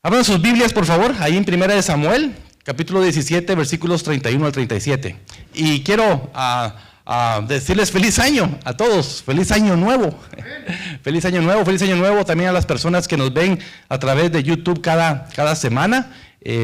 Abran sus Biblias, por favor, ahí en Primera de Samuel, capítulo 17, versículos 31 al 37. Y quiero decirles feliz año a todos, feliz año nuevo. Feliz año nuevo también a las personas que nos ven a través de YouTube cada semana.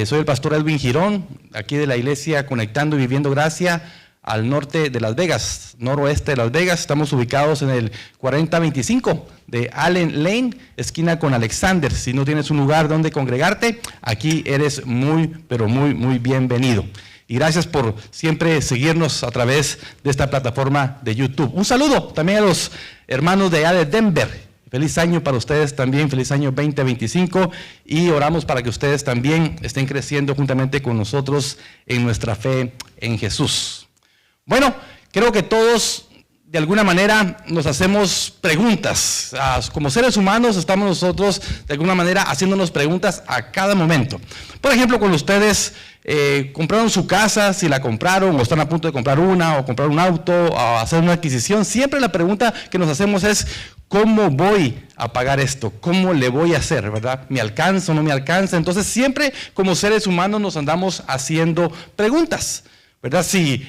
Soy el pastor Edwin Girón, aquí de la iglesia Conectando y Viviendo Gracia, al norte de Las Vegas, noroeste de Las Vegas. Estamos ubicados en el 4025 de Allen Lane, esquina con Alexander. Si no tienes un lugar donde congregarte, aquí eres muy, pero muy bienvenido. Y gracias por siempre seguirnos a través de esta plataforma de YouTube. Un saludo también a los hermanos de allá de Denver. Feliz año para ustedes también, feliz año 2025, y oramos para que ustedes también estén creciendo juntamente con nosotros en nuestra fe en Jesús. Bueno, creo que todos de alguna manera nos hacemos preguntas. Como seres humanos estamos nosotros de alguna manera haciéndonos preguntas a cada momento. Por ejemplo, cuando ustedes compraron su casa, si la compraron o están a punto de comprar una, o comprar un auto, o hacer una adquisición, siempre la pregunta que nos hacemos es: ¿cómo voy a pagar esto? ¿Cómo le voy a hacer? ¿Verdad? ¿Me alcanza o no me alcanza? Entonces siempre como seres humanos nos andamos haciendo preguntas, ¿verdad? Si,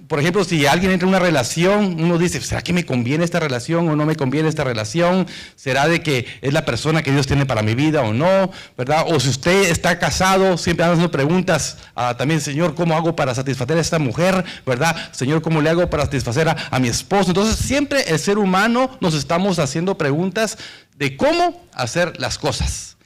por ejemplo, si alguien entra en una relación, uno dice: ¿será que me conviene esta relación o no me conviene esta relación? ¿Será de que es la persona que Dios tiene para mi vida o no? ¿Verdad? O si usted está casado, siempre haciendo preguntas también: Señor, ¿cómo hago para satisfacer a esta mujer? ¿Verdad? Señor, ¿cómo le hago para satisfacer a mi esposo? Entonces siempre el ser humano nos estamos haciendo preguntas de cómo hacer las cosas.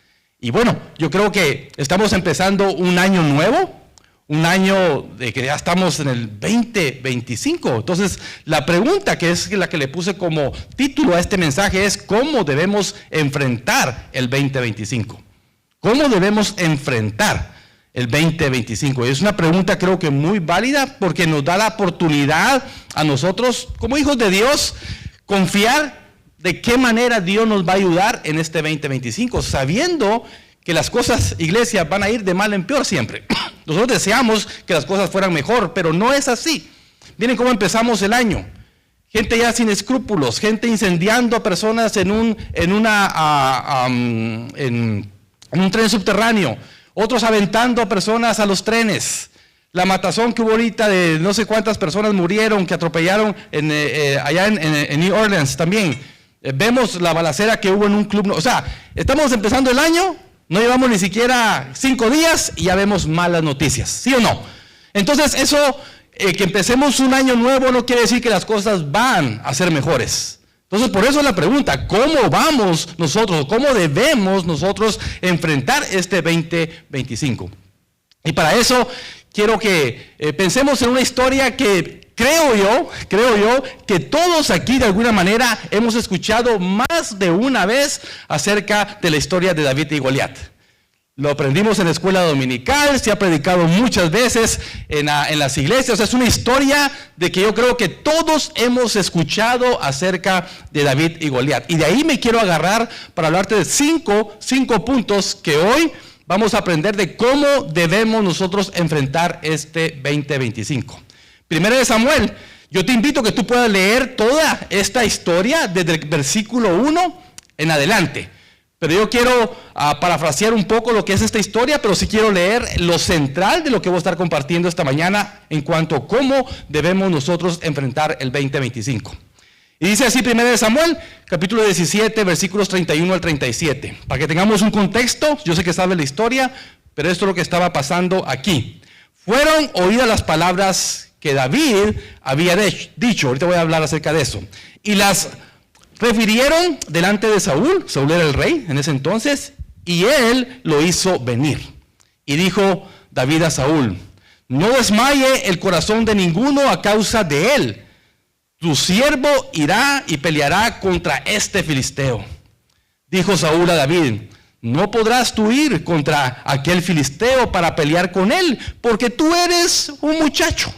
Y bueno, yo creo que estamos empezando un año nuevo. Un año de que ya estamos en el 2025. Entonces, la pregunta que es la que le puse como título a este mensaje es: ¿cómo debemos enfrentar el 2025? ¿Cómo debemos enfrentar el 2025? Es una pregunta creo que muy válida, porque nos da la oportunidad a nosotros, como hijos de Dios, confiar de qué manera Dios nos va a ayudar en este 2025, sabiendo que las cosas, iglesia, van a ir de mal en peor siempre. Nosotros deseamos que las cosas fueran mejor, pero no es así. Miren cómo empezamos el año. Gente ya sin escrúpulos, gente incendiando a personas en un tren subterráneo, otros aventando a personas a los trenes. La matazón que hubo ahorita de no sé cuántas personas murieron, que atropellaron allá en New Orleans también. Vemos la balacera que hubo en un club. O sea, estamos empezando el año. No llevamos ni siquiera 5 días y ya vemos malas noticias, ¿sí o no? Entonces eso, que empecemos un año nuevo no quiere decir que las cosas van a ser mejores. Entonces por eso la pregunta: ¿cómo vamos nosotros, cómo debemos nosotros enfrentar este 2025? Y para eso quiero que pensemos en una historia que creo yo que todos aquí de alguna manera hemos escuchado más de una vez acerca de la historia de David y Goliat. Lo aprendimos en la escuela dominical, se ha predicado muchas veces en las iglesias. Es una historia de que yo creo que todos hemos escuchado acerca de David y Goliat. Y de ahí me quiero agarrar para hablarte de cinco puntos que hoy vamos a aprender de cómo debemos nosotros enfrentar este 2025. Primera de Samuel, yo te invito a que tú puedas leer toda esta historia desde el versículo 1 en adelante. Pero yo quiero parafrasear un poco lo que es esta historia, pero sí quiero leer lo central de lo que voy a estar compartiendo esta mañana en cuanto a cómo debemos nosotros enfrentar el 2025. Y dice así Primera de Samuel, capítulo 17, versículos 31 al 37. Para que tengamos un contexto, yo sé que sabes la historia, pero esto es lo que estaba pasando aquí. Fueron oídas las palabras que David había dicho. Ahorita voy a hablar acerca de eso. Y las refirieron delante de Saúl. Saúl era el rey en ese entonces, y él lo hizo venir. Y dijo David a Saúl: no desmaye el corazón de ninguno a causa de él. Tu siervo irá y peleará contra este filisteo. Dijo Saúl a David: no podrás tú ir contra aquel filisteo para pelear con él, porque tú eres un muchacho,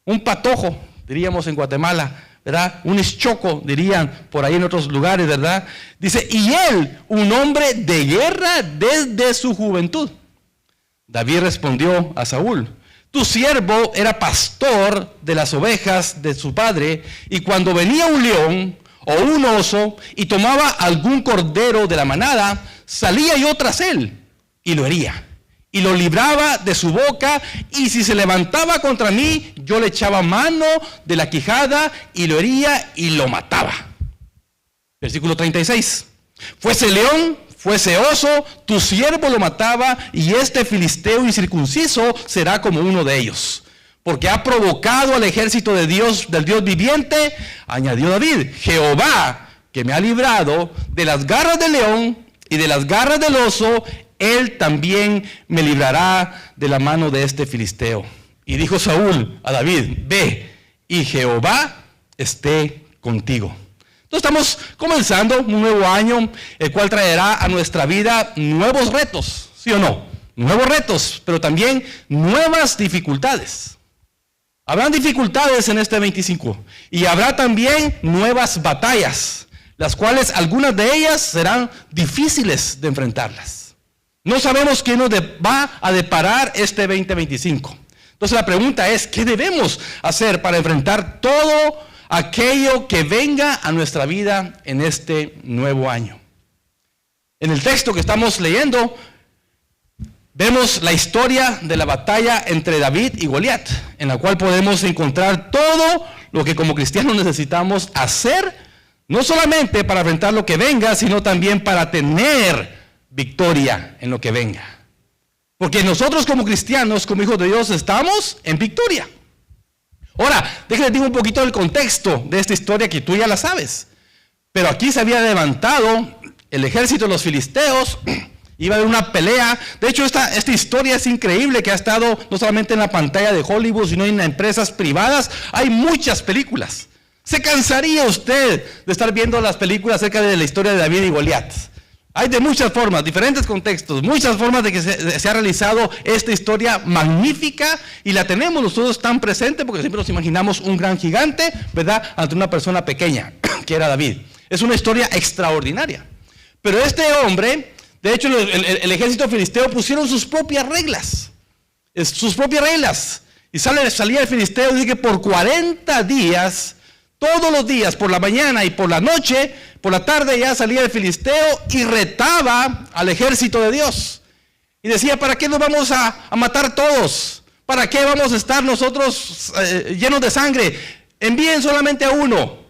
un patojo, diríamos en Guatemala, ¿verdad? Un ischoco, dirían por ahí en otros lugares, ¿verdad? Dice: y él, un hombre de guerra desde su juventud. David respondió a Saúl: tu siervo era pastor de las ovejas de su padre, y cuando venía un león o un oso y tomaba algún cordero de la manada, salía yo tras él y lo hería. Y lo libraba de su boca, y si se levantaba contra mí, yo le echaba mano de la quijada y lo hería y lo mataba. Versículo 36. Fuese león, fuese oso, tu siervo lo mataba, y este filisteo incircunciso será como uno de ellos. Porque ha provocado al ejército de Dios, del Dios viviente, añadió David, Jehová, que me ha librado de las garras del león y de las garras del oso, él también me librará de la mano de este filisteo. Y dijo Saúl a David, ve, y Jehová esté contigo. Entonces estamos comenzando un nuevo año, el cual traerá a nuestra vida nuevos retos, ¿sí o no? Nuevos retos, pero también nuevas dificultades. Habrán dificultades en este 25 y habrá también nuevas batallas, las cuales algunas de ellas serán difíciles de enfrentarlas. No sabemos qué nos va a deparar este 2025. Entonces la pregunta es, ¿qué debemos hacer para enfrentar todo aquello que venga a nuestra vida en este nuevo año? En el texto que estamos leyendo, vemos la historia de la batalla entre David y Goliat, en la cual podemos encontrar todo lo que como cristianos necesitamos hacer, no solamente para enfrentar lo que venga, sino también para tener victoria en lo que venga. Porque nosotros como cristianos, como hijos de Dios, estamos en victoria. Ahora, déjenme decir un poquito del contexto de esta historia que tú ya la sabes. Pero aquí se había levantado el ejército de los filisteos, iba a haber una pelea. De hecho, esta historia es increíble, que ha estado no solamente en la pantalla de Hollywood, sino en empresas privadas. Hay muchas películas. ¿Se cansaría usted de estar viendo las películas acerca de la historia de David y Goliat? Hay de muchas formas, diferentes contextos, muchas formas de que se ha realizado esta historia magnífica, y la tenemos nosotros tan presente porque siempre nos imaginamos un gran gigante, ¿verdad?, ante una persona pequeña, que era David. Es una historia extraordinaria. Pero este hombre, de hecho el ejército filisteo pusieron sus propias reglas. Y salía el filisteo y dice que por 40 días, todos los días, por la mañana y por la noche, por la tarde ya salía el filisteo y retaba al ejército de Dios. Y decía, ¿para qué nos vamos a matar todos? ¿Para qué vamos a estar nosotros llenos de sangre? Envíen solamente a uno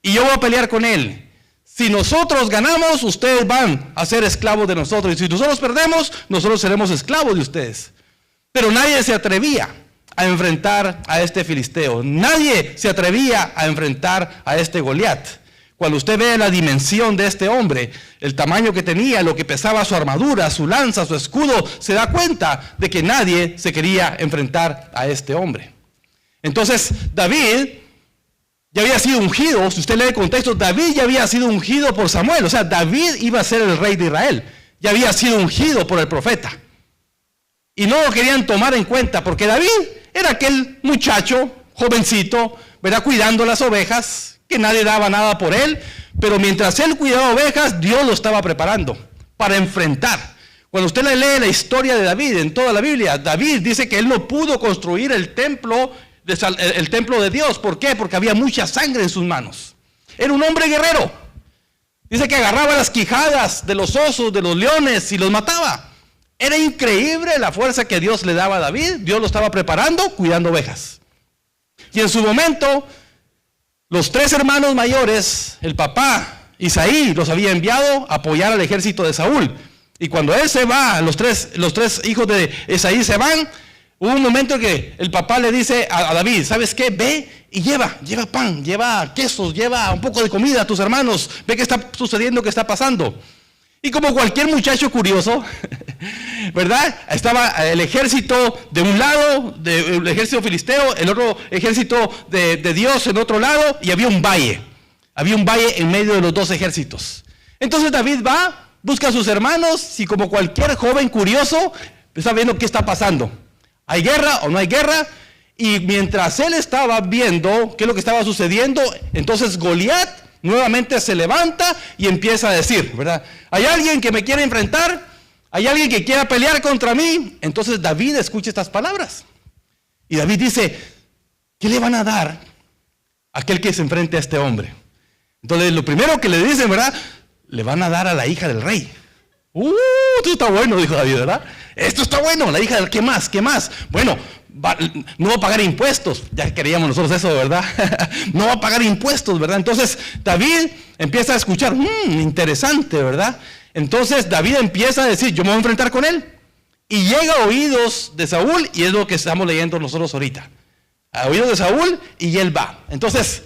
y yo voy a pelear con él. Si nosotros ganamos, ustedes van a ser esclavos de nosotros. Y si nosotros perdemos, nosotros seremos esclavos de ustedes. Pero nadie se atrevía a enfrentar a este filisteo. Nadie se atrevía a enfrentar a este Goliat. Cuando usted ve la dimensión de este hombre, el tamaño que tenía, lo que pesaba su armadura, su lanza, su escudo, se da cuenta de que nadie se quería enfrentar a este hombre. Entonces, David ya había sido ungido. Si usted lee el contexto, David ya había sido ungido por Samuel. O sea, David iba a ser el rey de Israel. Ya había sido ungido por el profeta. Y no lo querían tomar en cuenta porque David era aquel muchacho, jovencito, ¿verdad?, cuidando las ovejas, que nadie daba nada por él, pero mientras él cuidaba ovejas, Dios lo estaba preparando para enfrentar. Cuando usted lee la historia de David en toda la Biblia, David dice que él no pudo construir el templo de Dios. ¿Por qué? Porque había mucha sangre en sus manos. Era un hombre guerrero. Dice que agarraba las quijadas de los osos, de los leones, y los mataba. Era increíble la fuerza que Dios le daba a David. Dios lo estaba preparando cuidando ovejas. Y en su momento, los 3 hermanos mayores, el papá, Isaí, los había enviado a apoyar al ejército de Saúl. Y cuando él se va, los tres hijos de Isaí se van, hubo un momento en que el papá le dice a David, ¿sabes qué? Ve y lleva pan, lleva quesos, lleva un poco de comida a tus hermanos. Ve qué está sucediendo, qué está pasando. Y como cualquier muchacho curioso, ¿verdad?, estaba el ejército de un lado, el ejército filisteo, el otro ejército de Dios en otro lado, y había un valle en medio de los 2 ejércitos. Entonces David va, busca a sus hermanos, y como cualquier joven curioso, está viendo qué está pasando. ¿Hay guerra o no hay guerra? Y mientras él estaba viendo qué es lo que estaba sucediendo, entonces Goliat nuevamente se levanta y empieza a decir, ¿verdad?, ¿hay alguien que me quiere enfrentar? ¿Hay alguien que quiera pelear contra mí? Entonces David escucha estas palabras. Y David dice, ¿qué le van a dar a aquel que se enfrente a este hombre? Entonces lo primero que le dicen, ¿verdad?, le van a dar a la hija del rey. Esto está bueno, dijo David, ¿verdad? Esto está bueno. La hija, ¿qué más? ¿Qué más? Bueno, no va a pagar impuestos. Ya queríamos nosotros eso, ¿verdad? No va a pagar impuestos, ¿verdad? Entonces David empieza a escuchar, interesante, ¿verdad? Entonces David empieza a decir, yo me voy a enfrentar con él. Y llega a oídos de Saúl, y es lo que estamos leyendo nosotros ahorita. A oídos de Saúl, y él va. Entonces,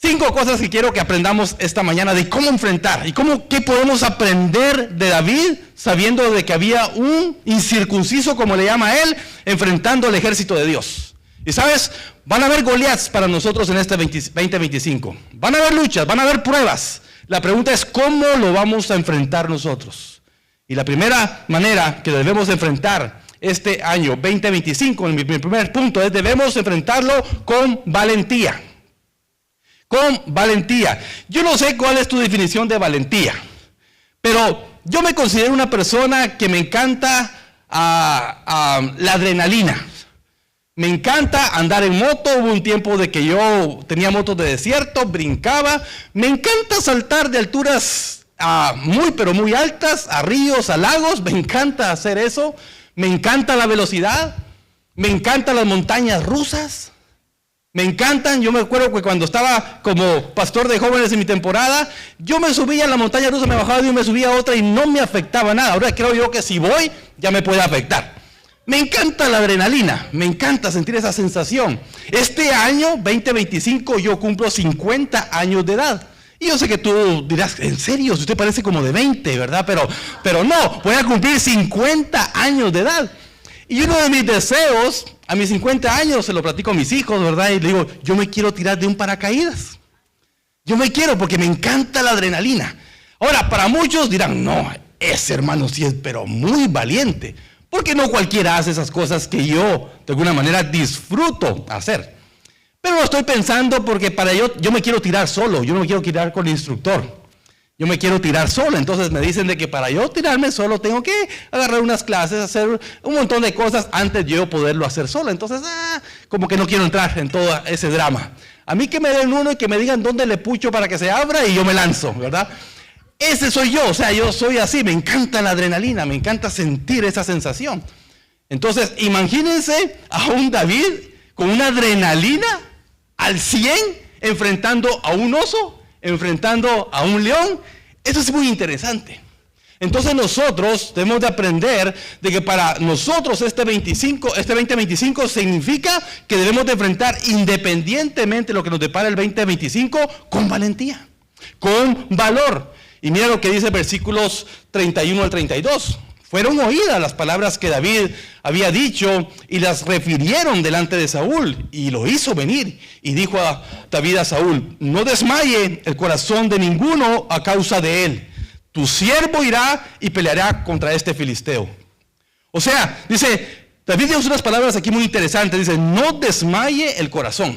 5 cosas que quiero que aprendamos esta mañana de cómo enfrentar y qué podemos aprender de David sabiendo de que había un incircunciso, como le llama a él, enfrentando al ejército de Dios. Y sabes, van a haber Goliaths para nosotros en este 2025. Van a haber luchas, van a haber pruebas. La pregunta es cómo lo vamos a enfrentar nosotros. Y la primera manera que debemos enfrentar este año 2025, mi primer punto es debemos enfrentarlo con valentía. Con valentía. Yo no sé cuál es tu definición de valentía, pero yo me considero una persona que me encanta la adrenalina. Me encanta andar en moto. Hubo un tiempo de que yo tenía motos de desierto, brincaba. Me encanta saltar de alturas muy pero muy altas, a ríos, a lagos. Me encanta hacer eso. Me encanta la velocidad. Me encantan las montañas rusas. Me encantan. Yo me acuerdo que cuando estaba como pastor de jóvenes en mi temporada, yo me subía a la montaña rusa, me bajaba de una y me subía a otra y no me afectaba nada. Ahora creo yo que si voy, ya me puede afectar. Me encanta la adrenalina, me encanta sentir esa sensación. Este año, 2025, yo cumplo 50 años de edad. Y yo sé que tú dirás, ¿en serio? Usted parece como de 20, ¿verdad? Pero no, voy a cumplir 50 años de edad. Y uno de mis deseos, a mis 50 años, se lo platico a mis hijos, ¿verdad? Y le digo, yo me quiero tirar de un paracaídas. Yo me quiero porque me encanta la adrenalina. Ahora, para muchos dirán, no, ese hermano sí es, pero muy valiente. Porque no cualquiera hace esas cosas que yo, de alguna manera, disfruto hacer. Pero lo estoy pensando porque yo me quiero tirar solo, yo no me quiero tirar con el instructor. Yo me quiero tirar solo, entonces me dicen de que para yo tirarme solo tengo que agarrar unas clases, hacer un montón de cosas antes de yo poderlo hacer solo. Entonces, como que no quiero entrar en todo ese drama. A mí que me den uno y que me digan dónde le pucho para que se abra y yo me lanzo, ¿verdad? Ese soy yo, o sea, yo soy así, me encanta la adrenalina, me encanta sentir esa sensación. Entonces, imagínense a un David con una adrenalina al 100, enfrentando a un oso, enfrentando a un león. Eso es muy interesante. Entonces nosotros debemos de aprender de que para nosotros este 2025 significa que debemos de enfrentar independientemente de lo que nos depara el 2025 con valentía, con valor. Y mira lo que dice versículos 31 al 32. Fueron oídas las palabras que David había dicho y las refirieron delante de Saúl y lo hizo venir. Y dijo a David a Saúl, no desmaye el corazón de ninguno a causa de él. Tu siervo irá y peleará contra este filisteo. O sea, dice, David dice unas palabras aquí muy interesantes. Dice, no desmaye el corazón.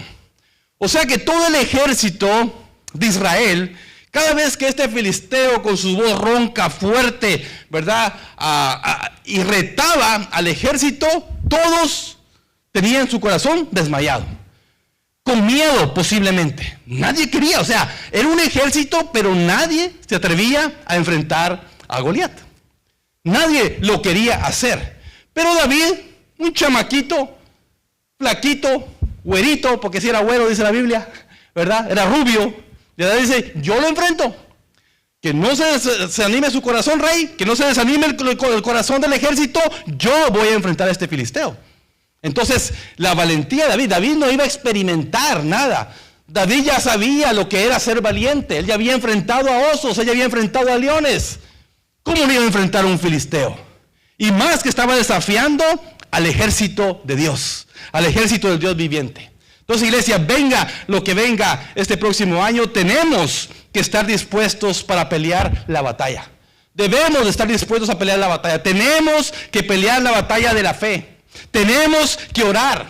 O sea que todo el ejército de Israel, cada vez que este filisteo con su voz ronca, fuerte, ¿verdad? Y retaba al ejército, todos tenían su corazón desmayado. Con miedo posiblemente. Nadie quería, o sea, era un ejército, pero nadie se atrevía a enfrentar a Goliat. Nadie lo quería hacer. Pero David, un chamaquito, flaquito, güerito, porque si era güero, dice la Biblia, ¿verdad? Era rubio. Y David dice, yo lo enfrento. Que no se desanime su corazón, rey. Que no se desanime el corazón del ejército. Yo voy a enfrentar a este filisteo. Entonces, la valentía de David no iba a experimentar nada. David ya sabía lo que era ser valiente. Él ya había enfrentado a osos, él ya había enfrentado a leones. ¿Cómo no iba a enfrentar a un filisteo? Y más que estaba desafiando al ejército de Dios, al ejército del Dios viviente. Entonces, iglesia, venga lo que venga este próximo año, tenemos que estar dispuestos para pelear la batalla. Debemos de estar dispuestos a pelear la batalla. Tenemos que pelear la batalla de la fe. Tenemos que orar.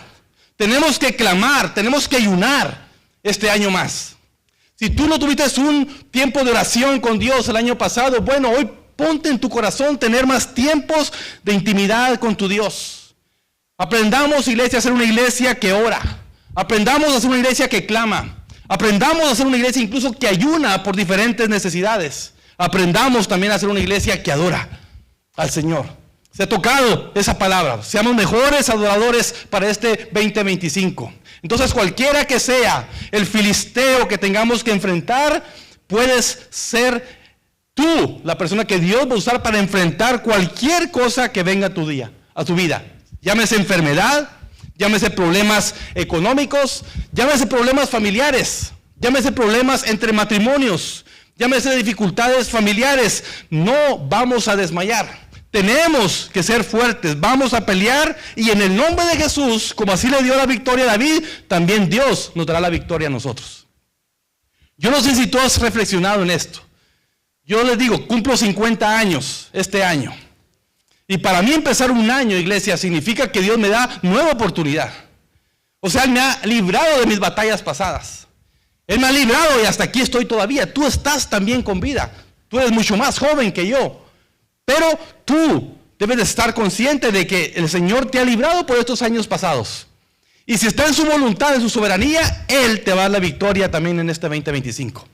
Tenemos que clamar. Tenemos que ayunar este año más. Si tú no tuviste un tiempo de oración con Dios el año pasado, bueno, hoy ponte en tu corazón tener más tiempos de intimidad con tu Dios. Aprendamos, iglesia, a ser una iglesia que ora. Aprendamos a ser una iglesia que clama. Aprendamos a ser una iglesia incluso que ayuna por diferentes necesidades. Aprendamos también a ser una iglesia que adora al Señor. Se ha tocado esa palabra. Seamos mejores adoradores para este 2025. Entonces, cualquiera que sea el filisteo que tengamos que enfrentar, puedes ser tú la persona que Dios va a usar para enfrentar cualquier cosa que venga a tu vida. Llámese enfermedad, llámese problemas económicos, llámese problemas familiares, llámese problemas entre matrimonios, llámese dificultades familiares. No vamos a desmayar. Tenemos que ser fuertes, vamos a pelear, y en el nombre de Jesús, como así le dio la victoria a David, también Dios nos dará la victoria a nosotros. Yo no sé si tú has reflexionado en esto. Yo les digo, cumplo 50 años este año. Y para mí empezar un año, iglesia, significa que Dios me da nueva oportunidad. O sea, Él me ha librado de mis batallas pasadas. Él me ha librado y hasta aquí estoy todavía. Tú estás también con vida. Tú eres mucho más joven que yo. Pero tú debes de estar consciente de que el Señor te ha librado por estos años pasados. Y si está en su voluntad, en su soberanía, Él te va a dar la victoria también en este 2025.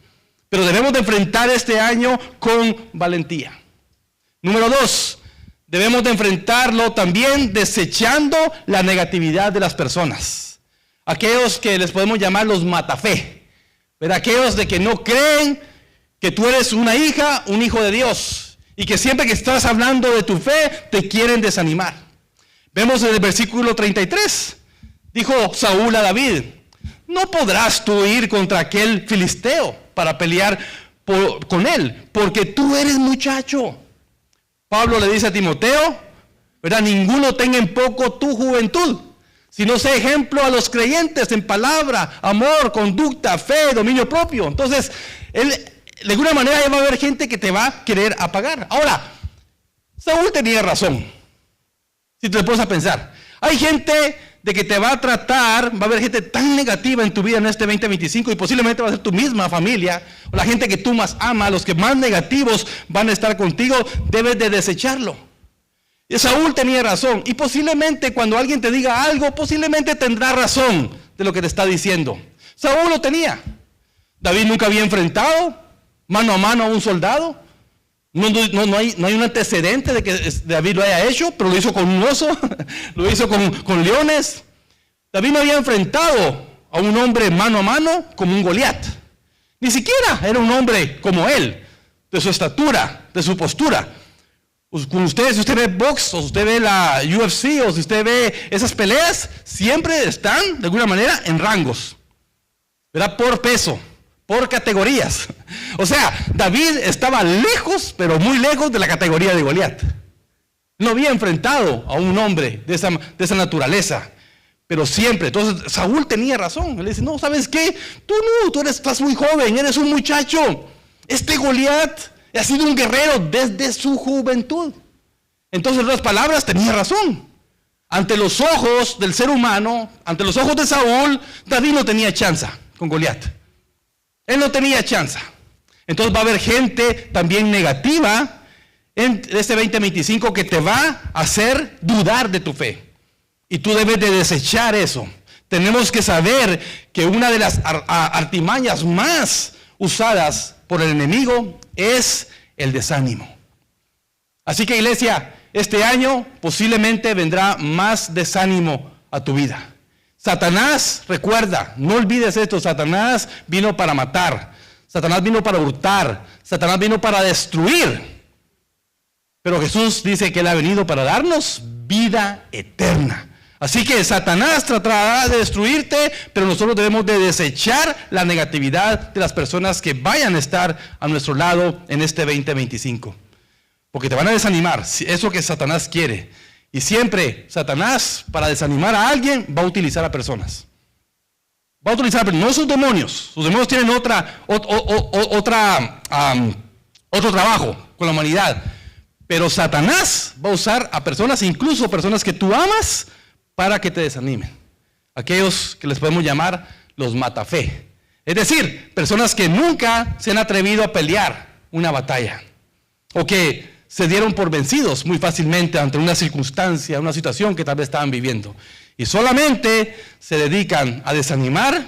Pero debemos de enfrentar este año con valentía. Número 2, debemos de enfrentarlo también desechando la negatividad de las personas. Aquellos que les podemos llamar los matafe. Pero aquellos de que no creen que tú eres una hija, un hijo de Dios. Y que siempre que estás hablando de tu fe, te quieren desanimar. Vemos en el versículo 33. Dijo Saúl a David: no podrás tú ir contra aquel filisteo para pelear con él, porque tú eres muchacho. Pablo le dice a Timoteo, ¿verdad? Ninguno tenga en poco tu juventud, sino sé ejemplo a los creyentes en palabra, amor, conducta, fe, dominio propio. Entonces, él, de alguna manera, ya va a haber gente que te va a querer apagar. Ahora, Saúl tenía razón. Si te lo pones a pensar, hay gente de que te va a tratar, va a haber gente tan negativa en tu vida en este 2025, y posiblemente va a ser tu misma familia, o la gente que tú más amas, los que más negativos van a estar contigo. Debes de desecharlo. Y Saúl tenía razón, y posiblemente cuando alguien te diga algo, posiblemente tendrá razón de lo que te está diciendo. Saúl lo tenía. David nunca había enfrentado mano a mano a un soldado. No hay un antecedente de que David lo haya hecho, pero lo hizo con un oso, lo hizo con leones. David no había enfrentado a un hombre mano a mano como un Goliat. Ni siquiera era un hombre como él, de su estatura, de su postura. Con ustedes, si usted ve box, o usted ve la UFC, o si usted ve esas peleas, siempre están de alguna manera en rangos, ¿verdad? Por peso, por categorías. O sea, David estaba lejos, pero muy lejos de la categoría de Goliat. No había enfrentado a un hombre de esa naturaleza, pero siempre. Entonces Saúl tenía razón. Él dice: no, ¿sabes qué? Tú estás muy joven, eres un muchacho. Este Goliat ha sido un guerrero desde su juventud. Entonces, en otras palabras, tenía razón. Ante los ojos del ser humano, ante los ojos de Saúl, David no tenía chance con Goliat. Él no tenía chance. Entonces va a haber gente también negativa en este 2025 que te va a hacer dudar de tu fe. Y tú debes de desechar eso. Tenemos que saber que una de las artimañas más usadas por el enemigo es el desánimo. Así que, iglesia, este año posiblemente vendrá más desánimo a tu vida. Satanás, recuerda, no olvides esto: Satanás vino para matar, Satanás vino para hurtar, Satanás vino para destruir. Pero Jesús dice que Él ha venido para darnos vida eterna. Así que Satanás tratará de destruirte, pero nosotros debemos de desechar la negatividad de las personas que vayan a estar a nuestro lado en este 2025. Porque te van a desanimar, eso que Satanás quiere. Y siempre Satanás, para desanimar a alguien, va a utilizar a personas. Va a utilizar, no sus demonios. Sus demonios tienen otro trabajo con la humanidad. Pero Satanás va a usar a personas, incluso personas que tú amas, para que te desanimen. Aquellos que les podemos llamar los matafe. Es decir, personas que nunca se han atrevido a pelear una batalla. O que se dieron por vencidos muy fácilmente ante una circunstancia, una situación que tal vez estaban viviendo. Y solamente se dedican a desanimar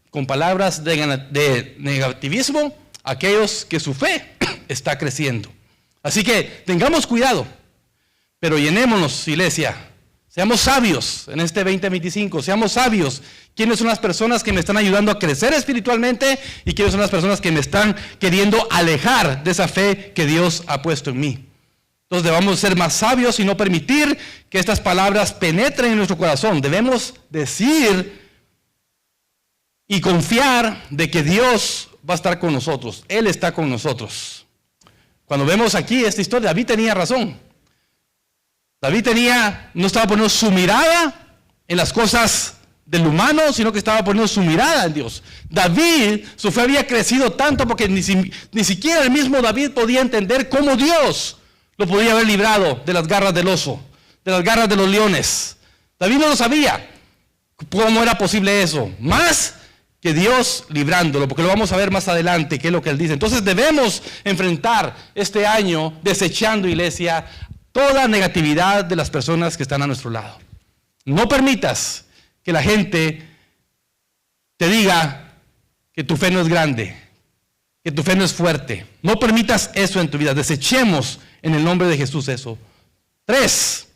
con palabras de negativismo a aquellos que su fe está creciendo. Así que tengamos cuidado, pero llenémonos, iglesia. Seamos sabios en este 2025, seamos sabios. ¿Quiénes son las personas que me están ayudando a crecer espiritualmente? ¿Y quiénes son las personas que me están queriendo alejar de esa fe que Dios ha puesto en mí? Entonces debemos ser más sabios y no permitir que estas palabras penetren en nuestro corazón. Debemos decir y confiar de que Dios va a estar con nosotros. Él está con nosotros. Cuando vemos aquí esta historia, David tenía razón. David no estaba poniendo su mirada en las cosas del humano, sino que estaba poniendo su mirada en Dios. David, su fe había crecido tanto porque ni siquiera el mismo David podía entender cómo Dios lo podía haber librado de las garras del oso, de las garras de los leones. David no lo sabía cómo era posible eso, más que Dios librándolo, porque lo vamos a ver más adelante, qué es lo que él dice. Entonces debemos enfrentar este año desechando, iglesia, toda negatividad de las personas que están a nuestro lado. No permitas que la gente te diga que tu fe no es grande, que tu fe no es fuerte. No permitas eso en tu vida. Desechemos en el nombre de Jesús eso. 3.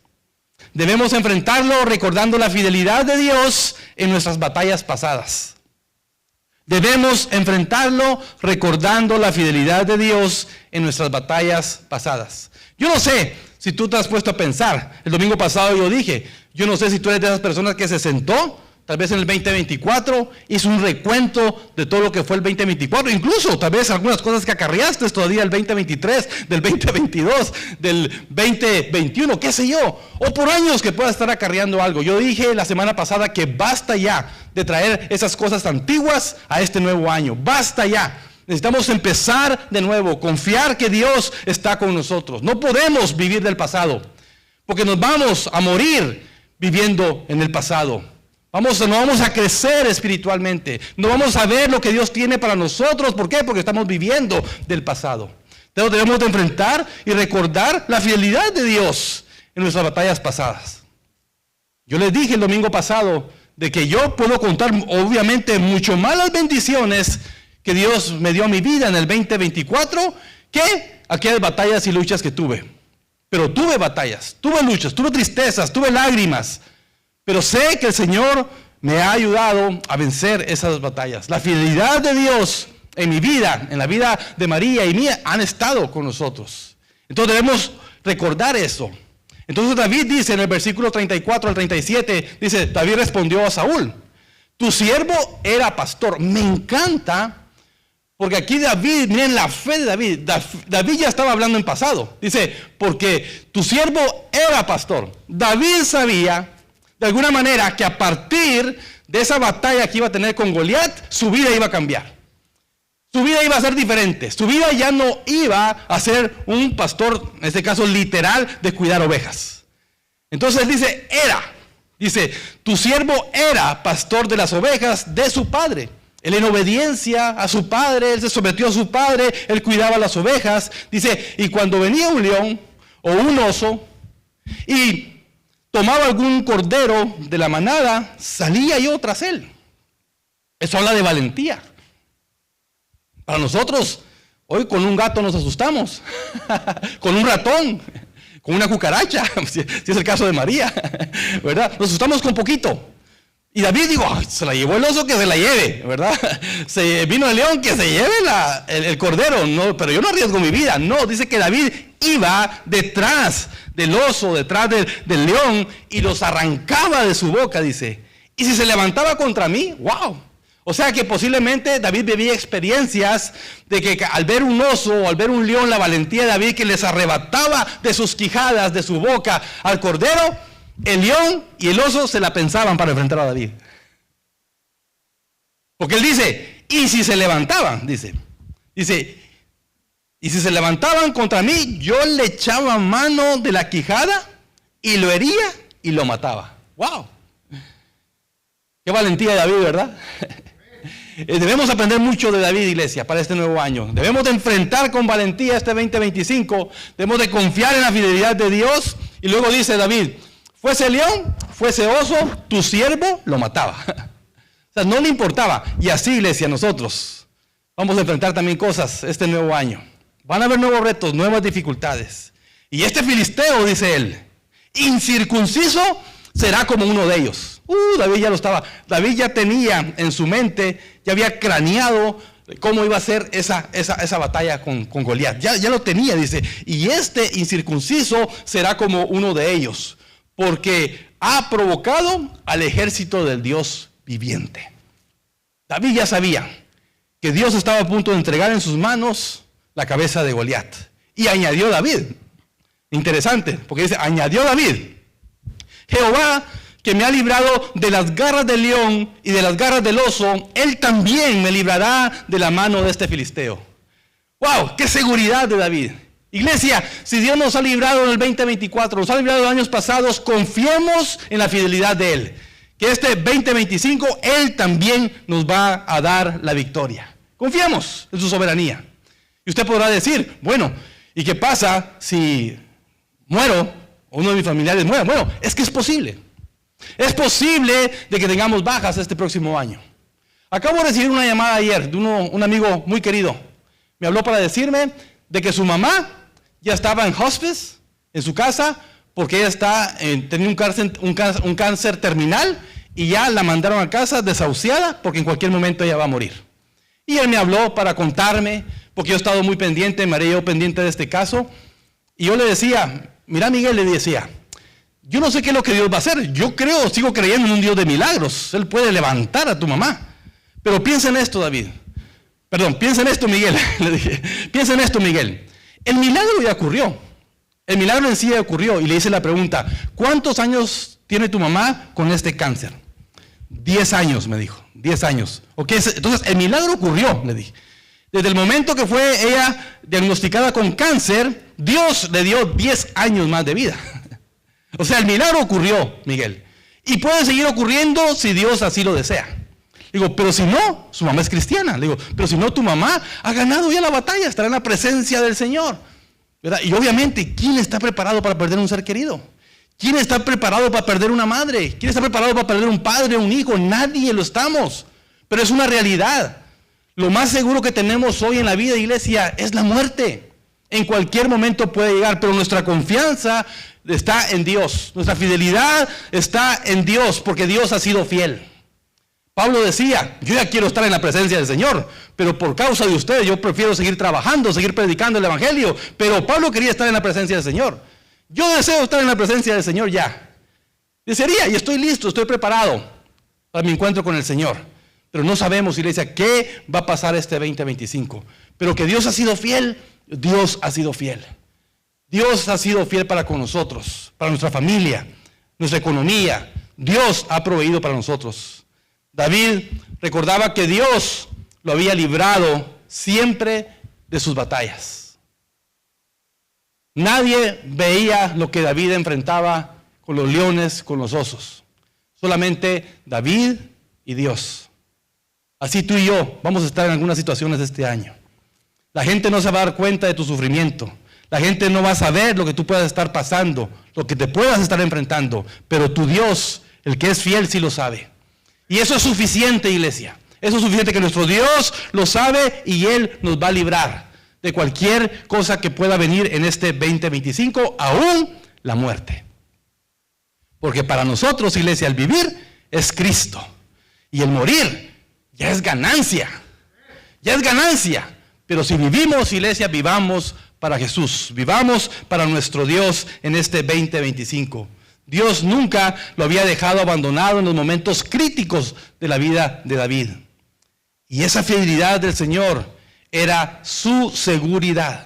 Debemos enfrentarlo recordando la fidelidad de Dios en nuestras batallas pasadas. Debemos enfrentarlo recordando la fidelidad de Dios en nuestras batallas pasadas. Yo no sé si tú te has puesto a pensar. El domingo pasado yo dije, yo no sé si tú eres de esas personas que se sentó, tal vez en el 2024, hizo un recuento de todo lo que fue el 2024, incluso tal vez algunas cosas que acarreaste todavía el 2023, del 2022, del 2021, qué sé yo, o por años que puedas estar acarreando algo. Yo dije la semana pasada que basta ya de traer esas cosas antiguas a este nuevo año, basta ya. Necesitamos empezar de nuevo, confiar que Dios está con nosotros. No podemos vivir del pasado, porque nos vamos a morir viviendo en el pasado. No vamos a crecer espiritualmente, no vamos a ver lo que Dios tiene para nosotros. ¿Por qué? Porque estamos viviendo del pasado. Entonces debemos de enfrentar y recordar la fidelidad de Dios en nuestras batallas pasadas. Yo les dije el domingo pasado de que yo puedo contar obviamente mucho más las bendiciones que Dios me dio a mi vida en el 2024 que aquellas batallas y luchas que tuve. Pero tuve batallas, tuve luchas, tuve tristezas, tuve lágrimas. Pero sé que el Señor me ha ayudado a vencer esas batallas. La fidelidad de Dios en mi vida, en la vida de María y mía, han estado con nosotros. Entonces debemos recordar eso. Entonces David dice en el versículo 34 al 37, dice, David respondió a Saúl, tu siervo era pastor. Me encanta, porque aquí David, miren la fe de David. David ya estaba hablando en pasado. Dice, porque tu siervo era pastor. David sabía de alguna manera que a partir de esa batalla que iba a tener con Goliat, su vida iba a cambiar. Su vida iba a ser diferente. Su vida ya no iba a ser un pastor, en este caso literal, de cuidar ovejas. Entonces dice, dice, tu siervo era pastor de las ovejas de su padre. Él en obediencia a su padre, él se sometió a su padre, él cuidaba las ovejas. Dice, y cuando venía un león o un oso y tomaba algún cordero de la manada, salía yo tras él. Eso habla de valentía. Para nosotros, hoy con un gato nos asustamos, con un ratón, con una cucaracha, si es el caso de María, ¿verdad? Nos asustamos con poquito. Y David dijo, se la llevó el oso, que se la lleve, ¿verdad? Se vino el león, que se lleve el cordero, no, pero yo no arriesgo mi vida. No, dice que David iba detrás del oso, detrás del león, y los arrancaba de su boca, dice. Y si se levantaba contra mí, wow. O sea que posiblemente David vivía experiencias de que al ver un oso o al ver un león, la valentía de David que les arrebataba de sus quijadas, de su boca al cordero, el león y el oso se la pensaban para enfrentar a David. Porque él dice, y si se levantaban, dice, y si se levantaban contra mí, yo le echaba mano de la quijada y lo hería y lo mataba. ¡Wow! Qué valentía de David, ¿verdad? Debemos aprender mucho de David, iglesia, para este nuevo año. Debemos de enfrentar con valentía este 2025. Debemos de confiar en la fidelidad de Dios. Y luego dice David, fuese león, fuese oso, tu siervo lo mataba. O sea, no le importaba. Y así, iglesia, nosotros vamos a enfrentar también cosas este nuevo año. Van a haber nuevos retos, nuevas dificultades. Y este filisteo, dice él, incircunciso, será como uno de ellos. David ya lo estaba. David ya tenía en su mente, ya había craneado cómo iba a ser esa batalla con Goliat. Ya lo tenía, dice. Y este incircunciso será como uno de ellos, porque ha provocado al ejército del Dios viviente. David ya sabía que Dios estaba a punto de entregar en sus manos la cabeza de Goliat. Y añadió David. Interesante, porque dice, añadió David, Jehová, que me ha librado de las garras del león y de las garras del oso, él también me librará de la mano de este filisteo. ¡Wow! ¡Qué seguridad de David! Iglesia, si Dios nos ha librado en el 2024, nos ha librado en años pasados, confiemos en la fidelidad de Él. Que este 2025, Él también nos va a dar la victoria. Confiemos en su soberanía. Y usted podrá decir, bueno, ¿y qué pasa si muero, o uno de mis familiares muere? Bueno, es que es posible. Es posible de que tengamos bajas este próximo año. Acabo de recibir una llamada ayer de un amigo muy querido. Me habló para decirme de que su mamá ya estaba en hospice, en su casa, porque ella tenía un cáncer terminal y ya la mandaron a casa desahuciada porque en cualquier momento ella va a morir. Y él me habló para contarme, porque yo he estado muy pendiente, me haré yo pendiente de este caso. Y yo le decía, mira Miguel, le decía, yo no sé qué es lo que Dios va a hacer. Yo sigo creyendo en un Dios de milagros. Él puede levantar a tu mamá. Pero piensa en esto, David. Perdón, piensa en esto, Miguel. Le dije, piensa en esto, Miguel. El milagro ya ocurrió. El milagro en sí ya ocurrió. Y le hice la pregunta, ¿cuántos años tiene tu mamá con este cáncer? 10 años, me dijo. 10 años. Okay, entonces, el milagro ocurrió, le dije. Desde el momento que fue ella diagnosticada con cáncer, Dios le dio 10 años más de vida. O sea, el milagro ocurrió, Miguel. Y puede seguir ocurriendo si Dios así lo desea. Digo, pero si no, su mamá es cristiana. Le digo, pero si no, tu mamá ha ganado ya la batalla, estará en la presencia del Señor, ¿verdad? Y obviamente, ¿quién está preparado para perder un ser querido? ¿Quién está preparado para perder una madre? ¿Quién está preparado para perder un padre, un hijo? Nadie lo estamos. Pero es una realidad. Lo más seguro que tenemos hoy en la vida, iglesia, es la muerte. En cualquier momento puede llegar, pero nuestra confianza está en Dios. Nuestra fidelidad está en Dios, porque Dios ha sido fiel. Pablo decía, yo ya quiero estar en la presencia del Señor, pero por causa de ustedes yo prefiero seguir trabajando, seguir predicando el Evangelio. Pero Pablo quería estar en la presencia del Señor. Yo deseo estar en la presencia del Señor ya. Desearía, y estoy listo, estoy preparado para mi encuentro con el Señor. Pero no sabemos, iglesia, qué va a pasar este 2025. Pero que Dios ha sido fiel, Dios ha sido fiel. Dios ha sido fiel para con nosotros, para nuestra familia, nuestra economía. Dios ha proveído para nosotros. David recordaba que Dios lo había librado siempre de sus batallas. Nadie veía lo que David enfrentaba con los leones, con los osos. Solamente David y Dios. Así tú y yo vamos a estar en algunas situaciones este año. La gente no se va a dar cuenta de tu sufrimiento. La gente no va a saber lo que tú puedas estar pasando, lo que te puedas estar enfrentando. Pero tu Dios, el que es fiel, sí lo sabe. Y eso es suficiente, iglesia. Eso es suficiente, que nuestro Dios lo sabe y Él nos va a librar de cualquier cosa que pueda venir en este 2025, aún la muerte. Porque para nosotros, iglesia, el vivir es Cristo. Y el morir ya es ganancia. Ya es ganancia. Pero si vivimos, iglesia, vivamos para Jesús. Vivamos para nuestro Dios en este 2025. Dios nunca lo había dejado abandonado en los momentos críticos de la vida de David. Y esa fidelidad del Señor era su seguridad.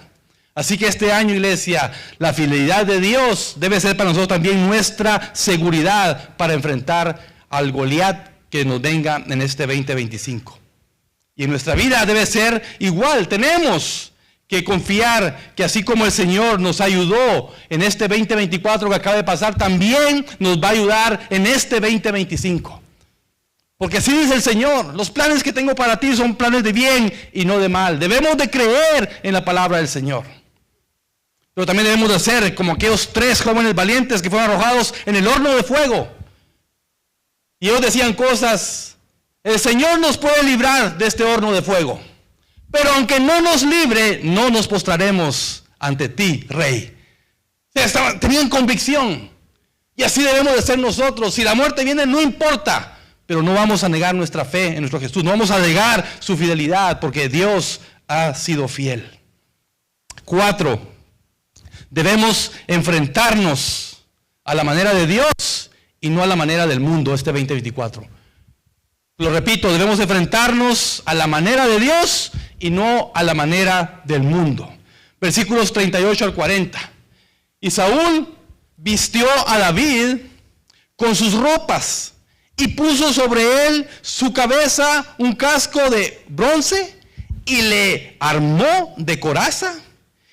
Así que este año, iglesia, la fidelidad de Dios debe ser para nosotros también nuestra seguridad para enfrentar al Goliat que nos venga en este 2025. Y en nuestra vida debe ser igual. Tenemos que confiar que así como el Señor nos ayudó en este 2024 que acaba de pasar, también nos va a ayudar en este 2025. Porque así dice el Señor, los planes que tengo para ti son planes de bien y no de mal. Debemos de creer en la palabra del Señor. Pero también debemos de ser como aquellos 3 jóvenes valientes que fueron arrojados en el horno de fuego. Y ellos decían cosas, el Señor nos puede librar de este horno de fuego, Pero aunque no nos libre, no nos postraremos ante ti, Rey. Tenían convicción. Y así debemos de ser nosotros. Si la muerte viene, no importa. Pero no vamos a negar nuestra fe en nuestro Jesús. No vamos a negar su fidelidad, porque Dios ha sido fiel. 4. Debemos enfrentarnos a la manera de Dios y no a la manera del mundo, este 2024. Lo repito, debemos enfrentarnos a la manera de Dios y no a la manera del mundo. Versículos 38 al 40. Y Saúl vistió a David con sus ropas y puso sobre él su cabeza un casco de bronce y le armó de coraza.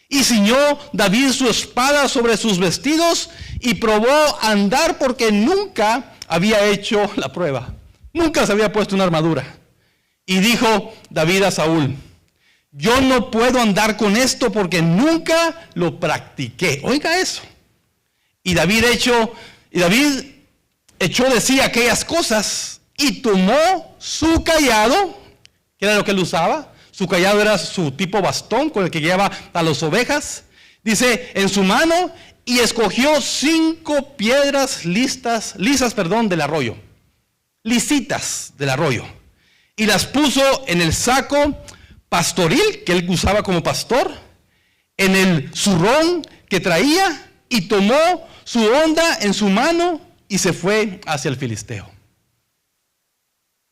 Y ciñó David su espada sobre sus vestidos y probó a andar, porque nunca había hecho la prueba. Nunca se había puesto una armadura. Y dijo David a Saúl: yo no puedo andar con esto porque nunca lo practiqué. Oiga eso. Y David echó de sí aquellas cosas y tomó su cayado, que era lo que él usaba. Su cayado era su tipo bastón con el que guiaba a las ovejas. Dice, en su mano, y escogió 5 piedras lisas del arroyo. Lisitas del arroyo. Y las puso en el saco pastoril que él usaba como pastor, en el zurrón que traía, y tomó su honda en su mano y se fue hacia el filisteo.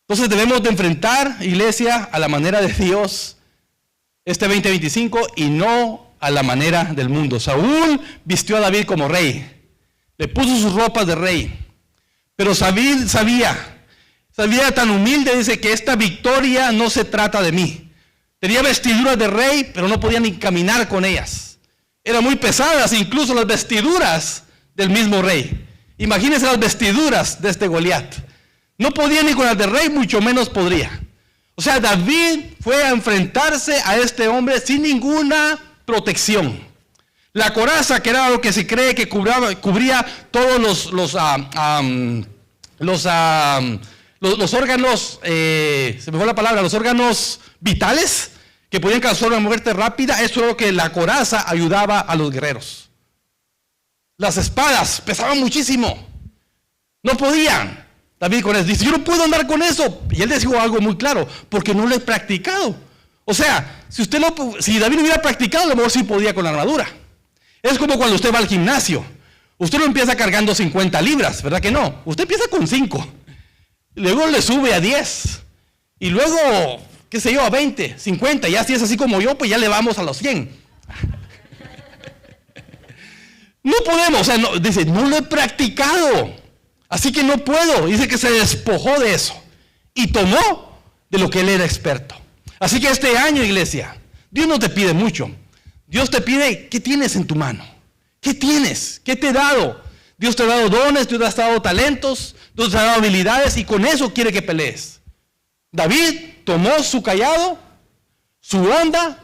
Entonces debemos de enfrentar, iglesia, a la manera de Dios este 2025 y no a la manera del mundo. Saúl vistió a David como rey, le puso sus ropas de rey, pero David sabía tan humilde, dice, que esta victoria no se trata de mí. Tenía vestiduras de rey, pero no podía ni caminar con ellas. Eran muy pesadas, incluso las vestiduras del mismo rey. Imagínense las vestiduras de este Goliat. No podía ni con las de rey, mucho menos podría. O sea, David fue a enfrentarse a este hombre sin ninguna protección. La coraza, que era lo que se cree que cubría todos los órganos, se me fue la palabra, los órganos vitales que podían causar una muerte rápida. Eso es lo que la coraza ayudaba a los guerreros. Las espadas pesaban muchísimo. No podían. David con eso dice, yo no puedo andar con eso. Y él dijo algo muy claro, porque no lo he practicado. O sea, si David lo hubiera practicado, a lo mejor sí podía con la armadura. Es como cuando usted va al gimnasio. Usted no empieza cargando 50 libras, ¿verdad que no? Usted empieza con 5. Luego le sube a 10. Y luego, qué sé yo, a 20, 50. Ya si es así como yo, pues ya le vamos a los 100. No podemos, o sea, dice, no lo he practicado. Así que no puedo. Dice que se despojó de eso y tomó de lo que él era experto. Así que este año, iglesia, Dios no te pide mucho. Dios te pide, ¿qué tienes en tu mano? ¿Qué tienes? ¿Qué te he dado? Dios te ha dado dones, Dios te ha dado talentos, Dios te ha dado habilidades, y con eso quiere que pelees. David tomó su cayado, su honda,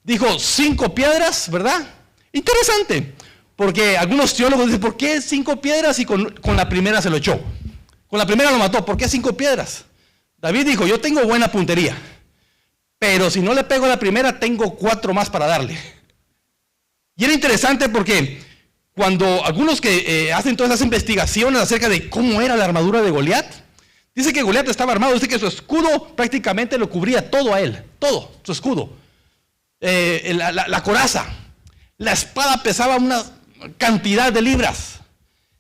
dijo 5 piedras, ¿verdad? Interesante. Porque algunos teólogos dicen, ¿por qué 5 piedras y con la primera se lo echó? Con la primera lo mató, ¿por qué 5 piedras? David dijo, yo tengo buena puntería, pero si no le pego a la primera, tengo 4 más para darle. Y era interesante porque cuando algunos que hacen todas esas investigaciones acerca de cómo era la armadura de Goliat, dice que Goliat estaba armado, dice que su escudo prácticamente lo cubría todo a él, todo, su escudo. La coraza, la espada pesaba una cantidad de libras.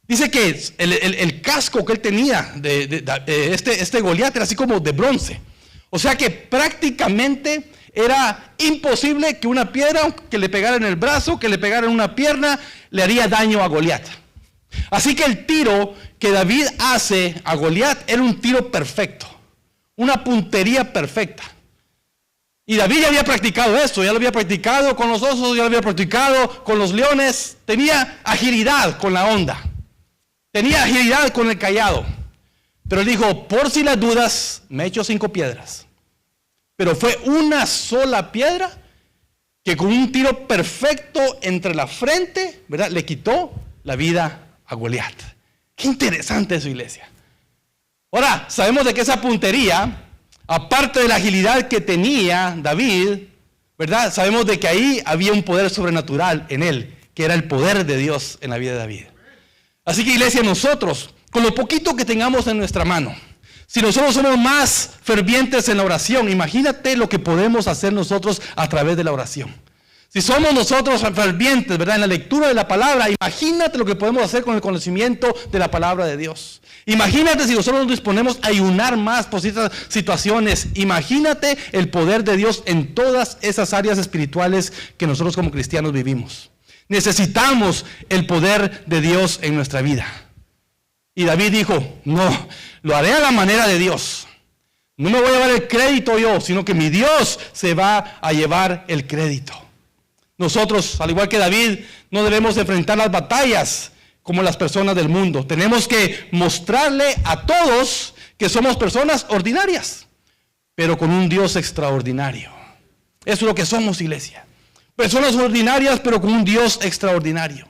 Dice que el casco que él tenía este Goliat era así como de bronce. O sea que prácticamente era imposible que una piedra que le pegara en el brazo, que le pegara en una pierna, le haría daño a Goliat. Así que el tiro que David hace a Goliat era un tiro perfecto, una puntería perfecta. Y David ya había practicado esto, ya lo había practicado con los osos, ya lo había practicado con los leones. Tenía agilidad con la honda, tenía agilidad con el cayado. Pero él dijo, por si las dudas, me echo 5 piedras. Pero fue una sola piedra que con un tiro perfecto entre la frente, ¿verdad?, le quitó la vida a Goliat. Qué interesante eso, iglesia. Ahora, sabemos de que esa puntería, aparte de la agilidad que tenía David, ¿verdad? Sabemos de que ahí había un poder sobrenatural en él, que era el poder de Dios en la vida de David. Así que, iglesia, nosotros, con lo poquito que tengamos en nuestra mano, si nosotros somos más fervientes en la oración, imagínate lo que podemos hacer nosotros a través de la oración. Si somos nosotros fervientes, ¿verdad?, en la lectura de la palabra, imagínate lo que podemos hacer con el conocimiento de la palabra de Dios. Imagínate si nosotros nos disponemos a ayunar más por ciertas situaciones. Imagínate el poder de Dios en todas esas áreas espirituales que nosotros como cristianos vivimos. Necesitamos el poder de Dios en nuestra vida. Y David dijo, no, lo haré a la manera de Dios. No me voy a llevar el crédito yo, sino que mi Dios se va a llevar el crédito. Nosotros, al igual que David, no debemos enfrentar las batallas como las personas del mundo. Tenemos que mostrarle a todos que somos personas ordinarias, pero con un Dios extraordinario. Eso es lo que somos, iglesia. Personas ordinarias, pero con un Dios extraordinario.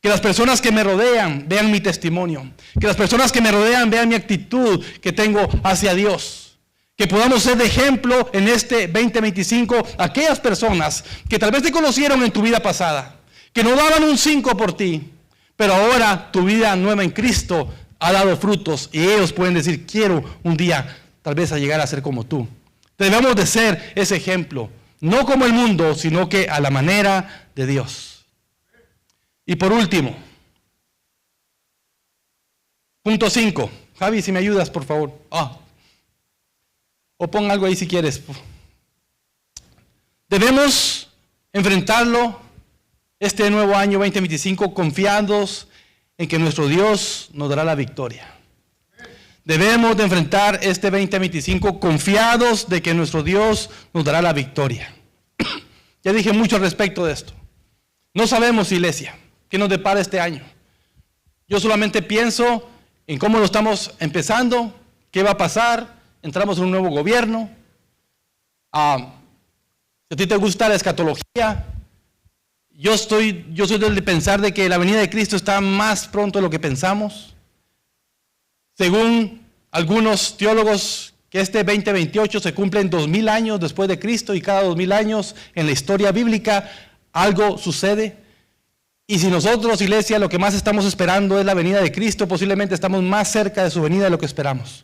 Que las personas que me rodean vean mi testimonio. Que las personas que me rodean vean mi actitud que tengo hacia Dios. Que podamos ser de ejemplo en este 2025 a aquellas personas que tal vez te conocieron en tu vida pasada, que no daban un 5 por ti, pero ahora tu vida nueva en Cristo ha dado frutos y ellos pueden decir, quiero un día tal vez a llegar a ser como tú. Debemos de ser ese ejemplo, no como el mundo, sino que a la manera de Dios. Y por último, punto 5. Javi, si me ayudas, por favor. O pon algo ahí si quieres. Debemos enfrentarlo este nuevo año 2025 confiados en que nuestro Dios nos dará la victoria. Debemos de enfrentar este 2025 confiados de que nuestro Dios nos dará la victoria. Ya dije mucho al respecto de esto. No sabemos, iglesia, qué nos depara este año. Yo solamente pienso en cómo lo estamos empezando, qué va a pasar. Entramos en un nuevo gobierno. Si a ti te gusta la escatología, yo soy del de pensar de que la venida de Cristo está más pronto de lo que pensamos. Según algunos teólogos, que este 2028 se cumple en 2000 años después de Cristo, y cada 2000 años en la historia bíblica algo sucede. Y si nosotros, iglesia, lo que más estamos esperando es la venida de Cristo, posiblemente estamos más cerca de su venida de lo que esperamos.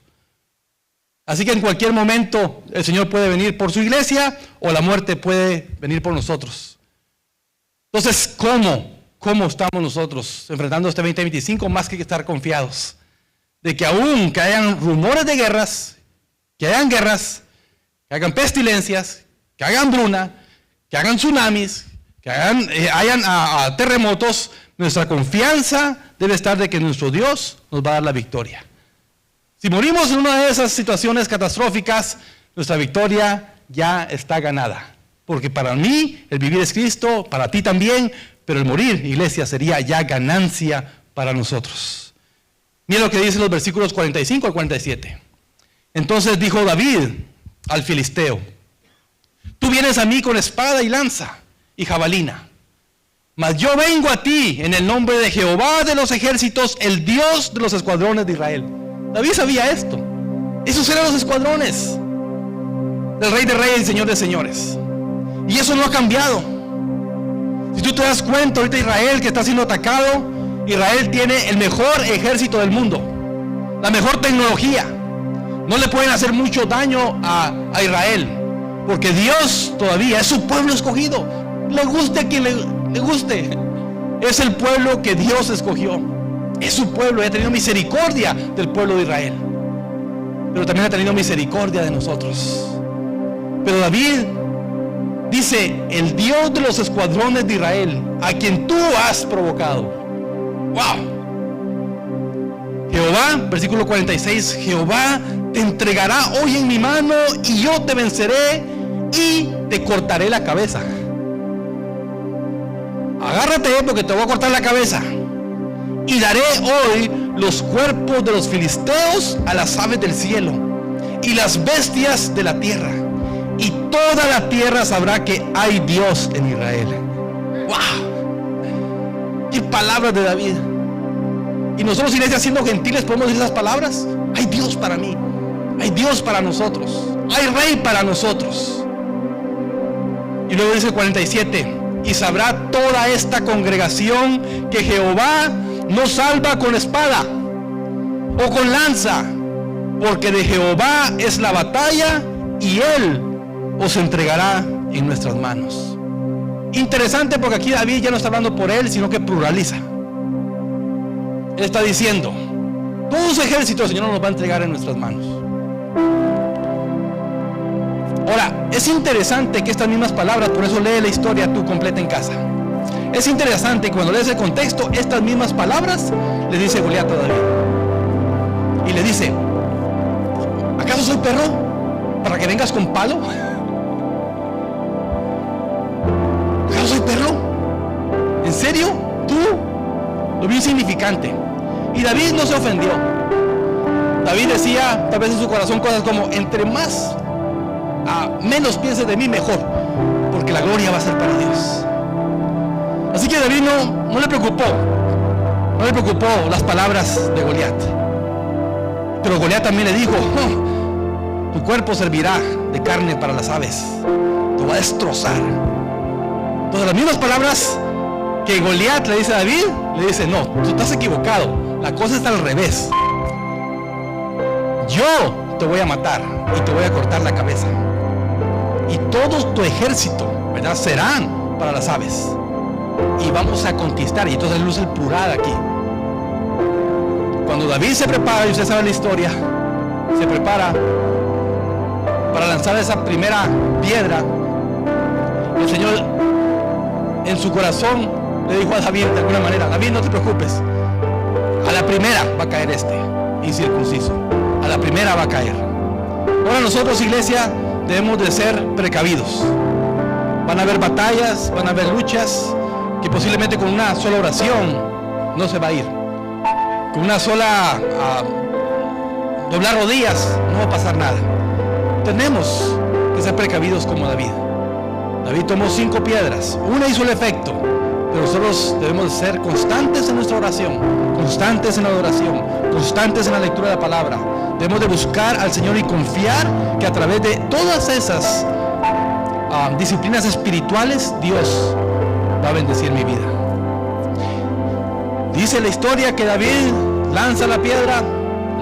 Así que en cualquier momento el Señor puede venir por su iglesia o la muerte puede venir por nosotros. Entonces, ¿cómo estamos nosotros enfrentando este 2025? Más que estar confiados de que aún que hayan rumores de guerras, que hayan pestilencias, que hagan hambruna, que hagan tsunamis, que hayan terremotos, nuestra confianza debe estar de que nuestro Dios nos va a dar la victoria. Si morimos en una de esas situaciones catastróficas, nuestra victoria ya está ganada. Porque para mí el vivir es Cristo, para ti también, pero el morir, iglesia, sería ya ganancia para nosotros. Miren lo que dicen los versículos 45 al 47. Entonces dijo David al filisteo, tú vienes a mí con espada y lanza y jabalina, mas yo vengo a ti en el nombre de Jehová de los ejércitos, el Dios de los escuadrones de Israel. David sabía esto. Esos eran los escuadrones del Rey de Reyes y Señor de Señores. Y eso no ha cambiado. Si tú te das cuenta, ahorita Israel que está siendo atacado, Israel tiene el mejor ejército del mundo, la mejor tecnología. No le pueden hacer mucho daño a Israel, porque Dios todavía es su pueblo escogido. Le guste a quien le guste. Es el pueblo que Dios escogió. Es su pueblo, y ha tenido misericordia del pueblo de Israel, pero también ha tenido misericordia de nosotros. Pero David dice, el Dios de los escuadrones de Israel, a quien tú has provocado. ¡Wow! Jehová, versículo 46, Jehová te entregará hoy en mi mano y yo te venceré y te cortaré la cabeza. Agárrate porque te voy a cortar la cabeza. Y daré hoy los cuerpos de los filisteos a las aves del cielo y las bestias de la tierra. Y toda la tierra sabrá que hay Dios en Israel. ¡Wow! ¡Qué palabras de David! Y nosotros, iglesia, siendo gentiles, podemos decir esas palabras. Hay Dios para mí. Hay Dios para nosotros. Hay Rey para nosotros. Y luego dice el 47, y sabrá toda esta congregación que Jehová no salva con espada o con lanza, porque de Jehová es la batalla y Él os entregará en nuestras manos. Interesante, porque aquí David ya no está hablando por él, sino que pluraliza. Él está diciendo, todo ese ejército el Señor nos va a entregar en nuestras manos. Ahora, es interesante que estas mismas palabras, por eso lee la historia tú completa en casa. Es interesante que cuando lees el contexto, estas mismas palabras le dice Goliat a David. Y le dice, ¿acaso soy perro para que vengas con palo? ¿Acaso soy perro? ¿En serio? ¿Tú? Lo vio insignificante. Y David no se ofendió. David decía, tal vez en su corazón, cosas como, entre más menos pienses de mí, mejor, porque la gloria va a ser para Dios. Así que David no le preocupó las palabras de Goliat. Pero Goliat también le dijo, tu cuerpo servirá de carne para las aves, te va a destrozar. Entonces las mismas palabras que Goliat le dice a David, le dice, no, tú estás equivocado, la cosa está al revés. Yo te voy a matar y te voy a cortar la cabeza, y todo tu ejército, ¿verdad?, serán para las aves, y vamos a conquistar. Y entonces luce el plural aquí. Cuando David se prepara, y usted sabe la historia, se prepara para lanzar esa primera piedra, el Señor en su corazón le dijo a David de alguna manera, David, no te preocupes, a la primera va a caer este incircunciso, a la primera va a caer. Ahora nosotros, iglesia, debemos de ser precavidos. Van a haber batallas, van a haber luchas que posiblemente con una sola oración no se va a ir. Con una sola doblar rodillas no va a pasar nada. Tenemos que ser precavidos como David. David tomó 5 piedras, una hizo el efecto, pero nosotros debemos ser constantes en nuestra oración, constantes en la adoración, constantes en la lectura de la palabra. Debemos de buscar al Señor y confiar que a través de todas esas disciplinas espirituales, Dios va a bendecir mi vida. Dice la historia que David lanza la piedra,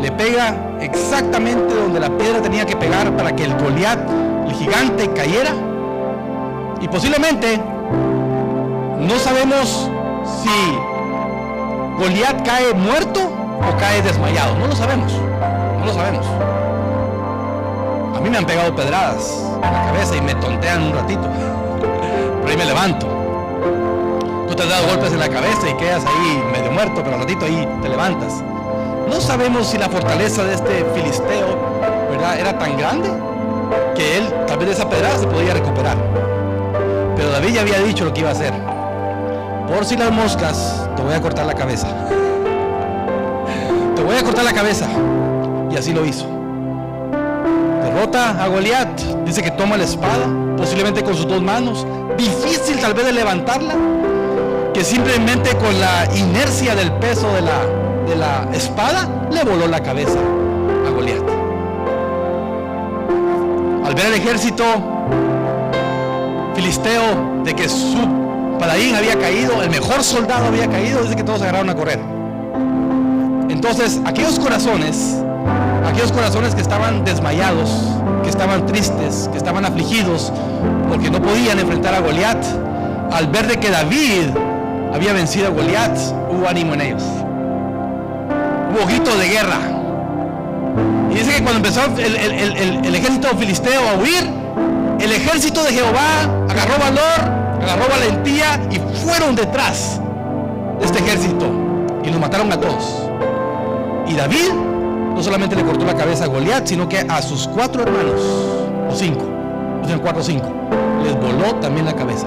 le pega exactamente donde la piedra tenía que pegar para que el Goliat, el gigante, cayera. Y posiblemente no sabemos si Goliat cae muerto o cae desmayado. No lo sabemos. A mí me han pegado pedradas en la cabeza y me tontean un ratito, pero ahí me levanto. Tú te has dado golpes en la cabeza y quedas ahí medio muerto, pero al ratito ahí te levantas. No sabemos si la fortaleza de este filisteo, ¿verdad?, era tan grande que él, tal vez de esa pedrada, se podía recuperar. Pero David ya había dicho lo que iba a hacer. Por si las moscas, te voy a cortar la cabeza. Te voy a cortar la cabeza. Y así lo hizo. Derrota a Goliat. Dice que toma la espada, posiblemente con sus 2 manos. Difícil tal vez de levantarla, que simplemente con la inercia del peso de la espada le voló la cabeza a Goliat. Al ver el ejército filisteo de que su paladín había caído, el mejor soldado había caído, dice que todos se agarraron a correr. Entonces aquellos corazones que estaban desmayados, que estaban tristes, que estaban afligidos porque no podían enfrentar a Goliat, al ver de que David había vencido a Goliat, hubo ánimo en ellos, hubo gritos de guerra. Y dice que cuando empezó el ejército filisteo a huir, el ejército de Jehová agarró valor, agarró valentía y fueron detrás de este ejército y los mataron a todos. Y David no solamente le cortó la cabeza a Goliat, sino que a sus 4 hermanos, o 5, o sea, 4 o 5, les voló también la cabeza.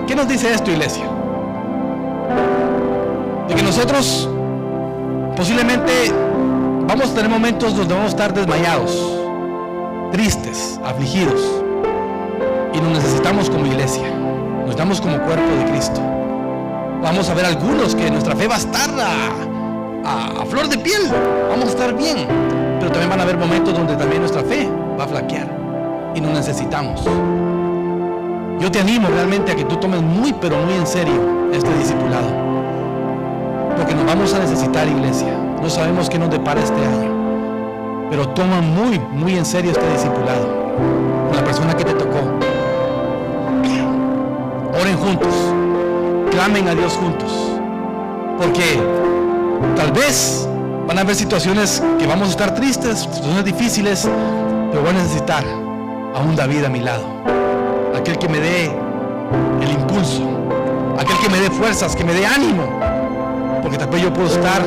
¿Qué nos dice esto, iglesia? De que nosotros posiblemente vamos a tener momentos donde vamos a estar desmayados, tristes, afligidos, y nos necesitamos como iglesia, nos necesitamos como cuerpo de Cristo. Vamos a ver algunos que nuestra fe va a estar a flor de piel, vamos a estar bien, pero también van a haber momentos donde también nuestra fe va a flaquear y nos necesitamos. Yo te animo realmente a que tú tomes muy, pero muy en serio este discipulado. Porque nos vamos a necesitar, iglesia. No sabemos qué nos depara este año. Pero toma muy, muy en serio este discipulado con la persona que te tocó. Oren juntos. Clamen a Dios juntos. Porque tal vez van a haber situaciones que vamos a estar tristes, situaciones difíciles, pero voy a necesitar a un David a mi lado. Aquel que me dé el impulso, aquel que me dé fuerzas, que me dé ánimo, porque tal vez yo puedo estar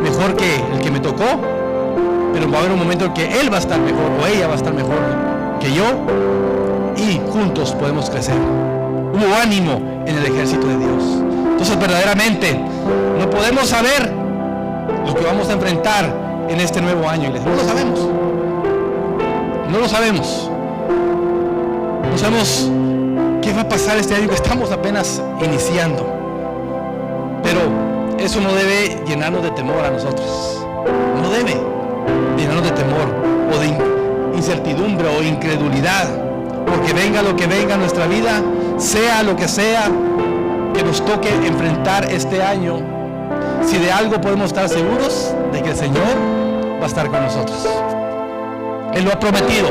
mejor que el que me tocó, pero va a haber un momento en que él va a estar mejor o ella va a estar mejor que yo, y juntos podemos crecer. Hubo ánimo en el ejército de Dios. Entonces verdaderamente no podemos saber lo que vamos a enfrentar en este nuevo año, iglesia. No lo sabemos. No lo sabemos. No sabemos qué va a pasar este año que estamos apenas iniciando. Pero eso no debe llenarnos de temor a nosotros. No debe llenarnos de temor o de incertidumbre o incredulidad. Porque venga lo que venga en nuestra vida, sea lo que sea que nos toque enfrentar este año, si de algo podemos estar seguros, de que el Señor va a estar con nosotros. Él lo ha prometido.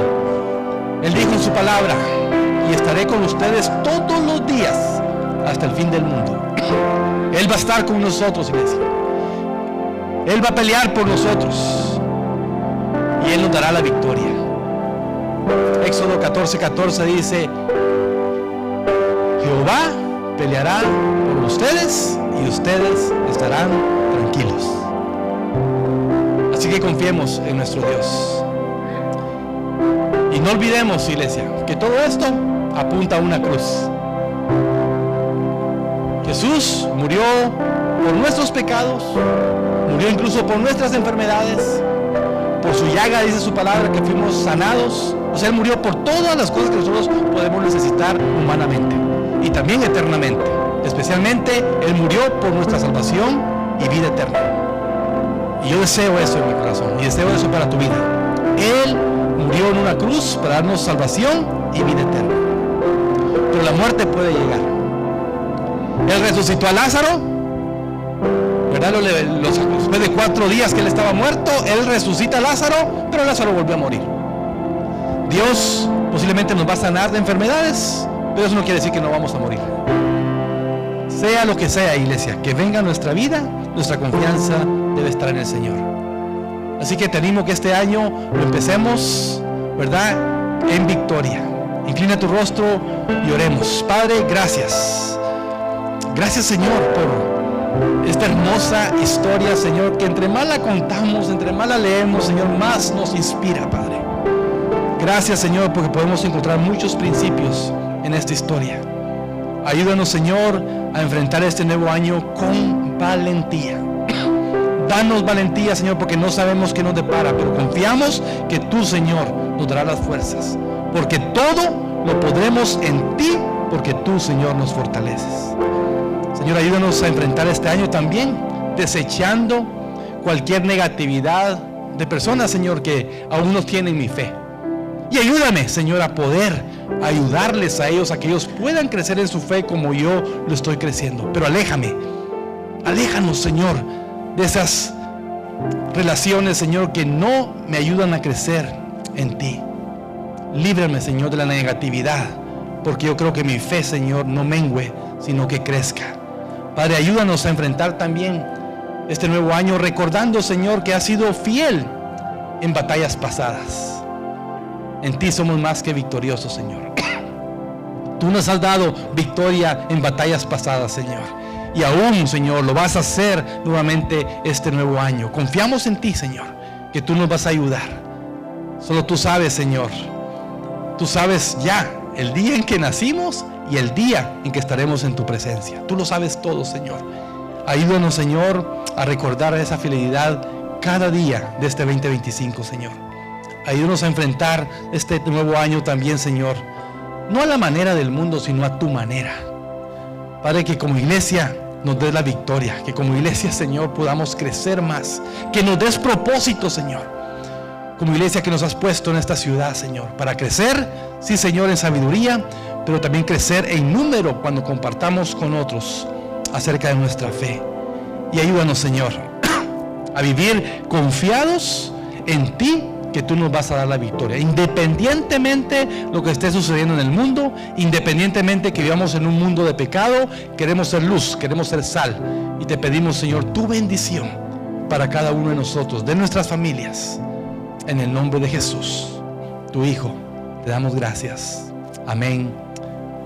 Él dijo en su palabra: y estaré con ustedes todos los días hasta el fin del mundo. Él va a estar con nosotros, iglesia. Él va a pelear por nosotros y Él nos dará la victoria. Éxodo 14:14 dice: Jehová peleará por ustedes y ustedes estarán tranquilos. Así que confiemos en nuestro Dios. Y no olvidemos, iglesia, que todo esto apunta a una cruz. Jesús murió por nuestros pecados, murió incluso por nuestras enfermedades. Por su llaga, dice su palabra, que fuimos sanados. O sea, Él murió por todas las cosas que nosotros podemos necesitar humanamente y también eternamente. Especialmente, Él murió por nuestra salvación y vida eterna. Y yo deseo eso en mi corazón, y deseo eso para tu vida. Él murió en una cruz para darnos salvación y vida eterna. Pero la muerte puede llegar. Él resucitó a Lázaro, ¿verdad? Después de 4 días que él estaba muerto, Él resucita a Lázaro, pero Lázaro volvió a morir. Dios posiblemente nos va a sanar de enfermedades, pero eso no quiere decir que no vamos a morir. Sea lo que sea, iglesia, que venga a nuestra vida, nuestra confianza debe estar en el Señor. Así que te animo que este año lo empecemos, ¿verdad?, en victoria. Inclina tu rostro y oremos. Padre, gracias. Gracias, Señor, por esta hermosa historia, Señor, que entre más la contamos, entre más la leemos, Señor, más nos inspira, Padre. Gracias, Señor, porque podemos encontrar muchos principios en esta historia. Ayúdanos, Señor, a enfrentar este nuevo año con valentía. Danos valentía, Señor, porque no sabemos qué nos depara, pero confiamos que tú, Señor, nos darás las fuerzas, porque todo lo podremos en ti, porque tú, Señor, nos fortaleces. Señor, ayúdanos a enfrentar este año también, desechando cualquier negatividad de personas, Señor, que aún no tienen mi fe. Y ayúdame, Señor, a poder ayudarles a ellos, a que ellos puedan crecer en su fe como yo lo estoy creciendo. Pero aléjanos, Señor, de esas relaciones, Señor, que no me ayudan a crecer en ti. Líbrame, Señor, de la negatividad, porque yo creo que mi fe, Señor, no mengüe, sino que crezca. Padre, ayúdanos a enfrentar también este nuevo año, recordando, Señor, que has sido fiel en batallas pasadas. En ti somos más que victoriosos, Señor. Tú nos has dado victoria en batallas pasadas, Señor. Y aún, Señor, lo vas a hacer nuevamente este nuevo año. Confiamos en ti, Señor, que tú nos vas a ayudar. Solo tú sabes, Señor. Tú sabes ya el día en que nacimos y el día en que estaremos en tu presencia. Tú lo sabes todo, Señor. Ayúdanos, Señor, a recordar esa fidelidad cada día de este 2025, Señor. Ayúdanos a enfrentar este nuevo año también, Señor, no a la manera del mundo, sino a tu manera. Padre, que como iglesia nos des la victoria, que como iglesia, Señor, podamos crecer más, que nos des propósito, Señor, como iglesia que nos has puesto en esta ciudad, Señor, para crecer, sí, Señor, en sabiduría, pero pero también crecer en número cuando compartamos con otros acerca de nuestra fe. Y ayúdanos, Señor, a vivir confiados en ti, que tú nos vas a dar la victoria, independientemente lo que esté sucediendo en el mundo, independientemente que vivamos en un mundo de pecado. Queremos ser luz, queremos ser sal, y te pedimos, Señor, tu bendición para cada uno de nosotros, de nuestras familias, en el nombre de Jesús, tu Hijo. Te damos gracias. Amén.